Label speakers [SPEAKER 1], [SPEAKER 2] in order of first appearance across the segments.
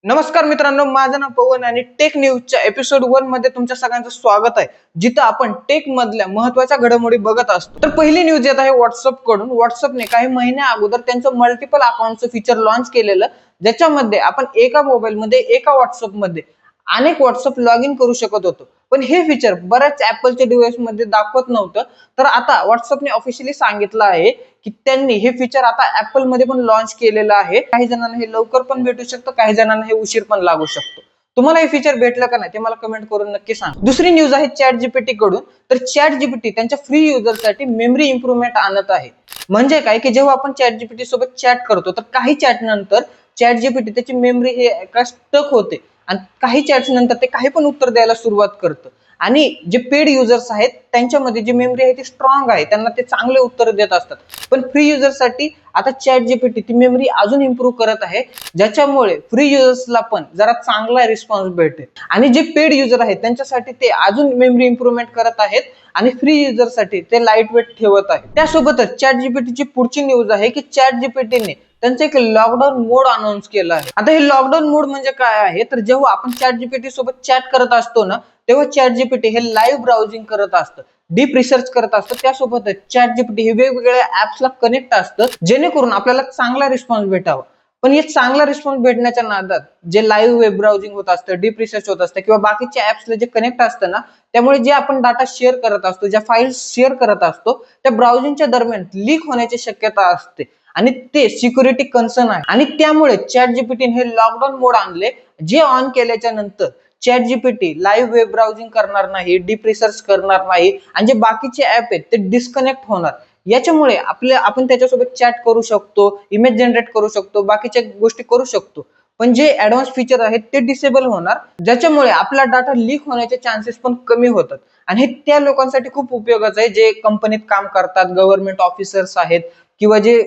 [SPEAKER 1] नमस्कार मित्रांनो, माझं नाव पवन आणि टेक न्यूजच्या एपिसोड 1 मध्ये तुमच्या सगळ्यांचं स्वागत आहे, जिथं आपण टेक मधल्या महत्त्वाच्या घडामोडी बघत असतो। तर पहिली न्यूज येत आहे व्हॉट्सअप कडून। व्हॉट्सअपने काही महिन्या अगोदर त्यांचं मल्टिपल अकाउंटचं फीचर लॉन्च केलेलं, ज्याच्यामध्ये आपण एका मोबाईल मध्ये एका व्हॉट्सअप मध्ये अनेक व्हॉट्सअप लॉग इन करू शकत होतो। पण हे फीचर बऱ्याच ऍपलच्या डिव्हाइस मध्ये दाखवत नव्हतं। तर आता व्हॉट्सअपने ऑफिशियली सांगितलं आहे की त्यांनी हे फीचर आता ऍपल मध्ये पण लॉन्च केलेलं आहे। काही जणांना हे लवकर पण भेटू शकतं, काही जणांना हे उशीर पण लागू शकतो। तुम्हाला हे फीचर भेटलं का नाही ते मला कमेंट करून नक्की सांगा। दुसरी न्यूज आहे चॅट जीपीटी कडून। तर चॅट जीपीटी त्यांच्या फ्री युजरसाठी मेमरी इम्प्रूव्हमेंट आणत आहे। म्हणजे काय की जेव्हा आपण चॅट जीपीटी सोबत चॅट करतो तर काही चॅट नंतर चॅट जीपीटी त्याची मेमरी हे स्टक होते आणि काही चॅट्स नंतर ते काही पण उत्तर द्यायला सुरुवात करतं। आणि जे पेड युजर्स आहेत त्यांच्यामध्ये जी मेमरी आहे ती स्ट्रॉंग आहे, त्यांना ते चांगले उत्तर देत असतात। पण फ्री युजर्ससाठी आता चॅट जीपीटी ती मेमरी अजून इम्प्रूव्ह करत आहे, ज्याच्यामुळे फ्री युजर्सला पण जरा चांगला रिस्पॉन्स भेटेल। आणि जे पेड युजर आहेत त्यांच्यासाठी ते अजून मेमरी इम्प्रूव्हमेंट करत आहेत आणि फ्री युजरसाठी ते लाईट वेट ठेवत आहेत। त्यासोबतच चॅट जीपीटीची पुढची न्यूज आहे की चॅट जीपीटीने त्यांचं एक लॉकडाऊन मोड अनाउन्स केला आहे। आता हे लॉकडाऊन मोड म्हणजे काय आहे, तर जेव्हा आपण चॅट जीपीटी सोबत चॅट करत असतो ना, तेव्हा चॅट जीपीटी हे लाईव्ह ब्राउजिंग करत असतं, डीप रिसर्च करत असतं। त्यासोबतच चॅट जीपीटी हे वेगवेगळ्या ऍप्सला कनेक्ट असतं, जेणेकरून आपल्याला चांगला रिस्पॉन्स भेटावा। पण हे चांगला रिस्पॉन्स भेटण्याच्या नादात जे लाईव्ह वेब ब्राउजिंग होत असतं, डीप रिसर्च होत असतं किंवा बाकीच्या ऍप्सला जे कनेक्ट असतं ना, त्यामुळे जे आपण डाटा शेअर करत असतो, ज्या फाईल्स शेअर करत असतो, त्या ब्राउजिंगच्या दरम्यान लीक होण्याची शक्यता असते आणि ते सिक्युरिटी कन्सर्न आहे। आणि त्यामुळे चॅट जीपीटीने हे लॉकडाऊन मोड आणले, जे ऑन केल्याच्या नंतर chat GPT live web browsing करणार नाही, डीप रिसर्च करणार नाही आणि जे बाकीचे ऍप आहेत ते डिस्कनेक्ट होणार। याच्यामुळे आपण त्याच्यासोबत चॅट करू शकतो, इमेज जनरेट करू शकतो, बाकीच्या गोष्टी करू शकतो। पण जे ऍडव्हान्स फीचर आहेत ते डिसेबल होणार, ज्याच्यामुळे आपला डाटा लीक होण्याचे चान्सेस पण कमी होतात। आणि हे त्या लोकांसाठी खूप उपयोगाचं आहे जे कंपनीत काम करतात, गव्हर्नमेंट ऑफिसर्स आहेत किंवा जे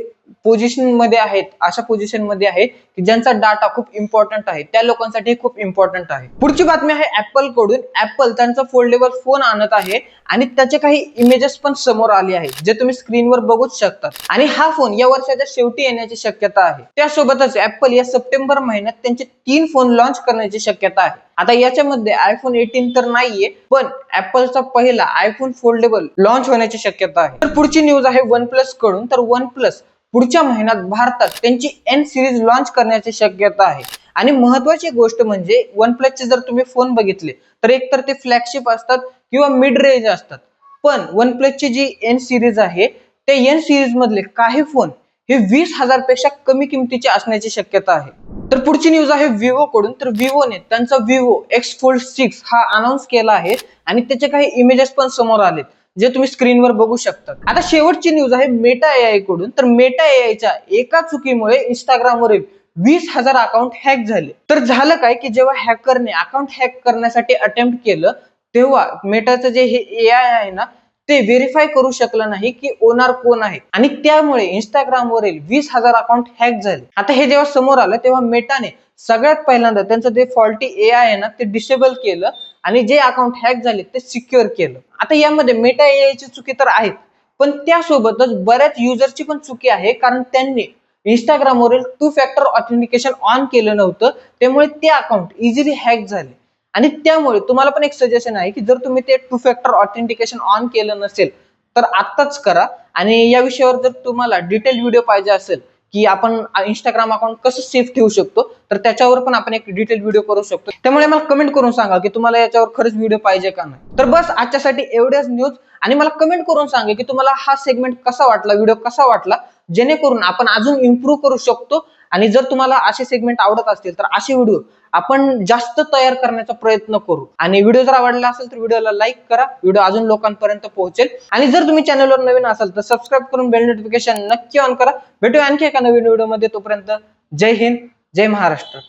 [SPEAKER 1] पोझिशन मध्ये आहेत, अशा पोझिशन मध्ये आहे की ज्यांचा डाटा खूप इम्पॉर्टंट आहे, त्या लोकांसाठी खूप इम्पॉर्टंट आहे। पुढची बातमी आहे ऍपल कडून। ऍपल त्यांचा फोल्डेबल फोन आणत आहे आणि त्याचे काही इमेजेस पण समोर आले आहेत, जे तुम्ही स्क्रीनवर बघूच शकता। आणि हा फोन या वर्षाच्या शेवटी येण्याची शक्यता आहे। त्यासोबतच ऍपल या सप्टेंबर महिन्यात त्यांचे 3 फोन लॉन्च करण्याची शक्यता आहे। आता याच्यामध्ये आयफोन 18 तर नाहीये, पण ऍपलचा पहिला आयफोन फोल्डेबल लॉन्च होण्याची शक्यता आहे। तर पुढची न्यूज आहे वन प्लस कडून। तर वन प्लस पुढच्या महिन्यात भारतात त्यांची एन सिरीज लॉन्च करण्याची शक्यता आहे। आणि महत्वाची गोष्ट म्हणजे वन प्लसचे जर तुम्ही फोन बघितले तर एकतर ते फ्लॅगशिप असतात किंवा मिड रेंज असतात। पण वन प्लसची जी एन सिरीज आहे, त्या एन सिरीज मधले काही फोन हे 20,000 पेक्षा कमी किमतीचे असण्याची शक्यता आहे। तर पुढची न्यूज आहे विवो कडून। तर विवोने त्यांचा विवो एक्स फोल्ड 6 हा अनाउन्स केला आहे आणि त्याचे काही इमेजेस पण समोर आलेत, जे तुम्ही स्क्रीनवर बघू शकता। आता शेवटची न्यूज आहे मेटा एआय कडून। तर मेटा एआयच्या एका चुकीमुळे इंस्टाग्रामवरील 20,000 अकाउंट हॅक झाले। तर झालं काय की जेव्हा हॅकरने अकाउंट हॅक करण्यासाठी अटेम्प्ट केलं, तेव्हा मेटाचं जे हे एआय आहे ना, ते व्हेरीफाय करू शकलं नाही की ओनर कोण आहे आणि त्यामुळे इंस्टाग्रामवरील 20,000 अकाउंट हॅक झाले। आता हे जेव्हा समोर आलं तेव्हा मेटाने सगळ्यात पहिल्यांदा त्यांचं जे फॉल्टी एआय आहे ना ते डिसेबल केलं आणि जे अकाउंट हॅक झाले ते सिक्युअर केलं। आता यामध्ये मेटा एआयची चुकी तर आहेत, पण त्यासोबतच बऱ्याच युजरची पण चुकी आहे, कारण त्यांनी इंस्टाग्रामवरील 2 फॅक्टर ऑथेंटिकेशन ऑन केलं नव्हतं, त्यामुळे ते अकाउंट इझिली हॅक झाले। आणि त्यामुळे तुम्हाला पण एक सजेशन आहे की जर तुम्ही ते 2 फॅक्टर ऑथेंटिकेशन ऑन केलं नसेल तर आत्ताच करा। आणि या विषयावर जर तुम्हाला डिटेल व्हिडिओ पाहिजे असेल की आपण इंस्टाग्राम अकाउंट कसं सेफ ठेवू शकतो, तर त्याच्यावर पण आपण एक डिटेल व्हिडिओ करू शकतो। त्यामुळे मला कमेंट करून सांगा की तुम्हाला याच्यावर खरंच व्हिडिओ पाहिजे का नाही। तर बस आजच्यासाठी एवढ्याच न्यूज। आणि मला कमेंट करून सांगा की तुम्हाला हा सेगमेंट कसा वाटला, व्हिडिओ कसा वाटला, जेणेकरून आपण अजून इम्प्रूव्ह करू शकतो। आणि जर तुम्हाला असे सेगमेंट आवडत असतील तर असे व्हिडिओ आपण जास्त तयार करण्याचा प्रयत्न करू। आणि व्हिडिओ जर आवडला असेल तर व्हिडिओला लाईक करा, व्हिडिओ अजून लोकांपर्यंत पोहोचेल। आणि जर तुम्ही चॅनलवर नवीन असाल तर सबस्क्राईब करून बेल नोटिफिकेशन नक्की ऑन करा। भेटूया आणखी एका नवीन व्हिडिओ मध्ये, तोपर्यंत जय हिंद, जय महाराष्ट्र।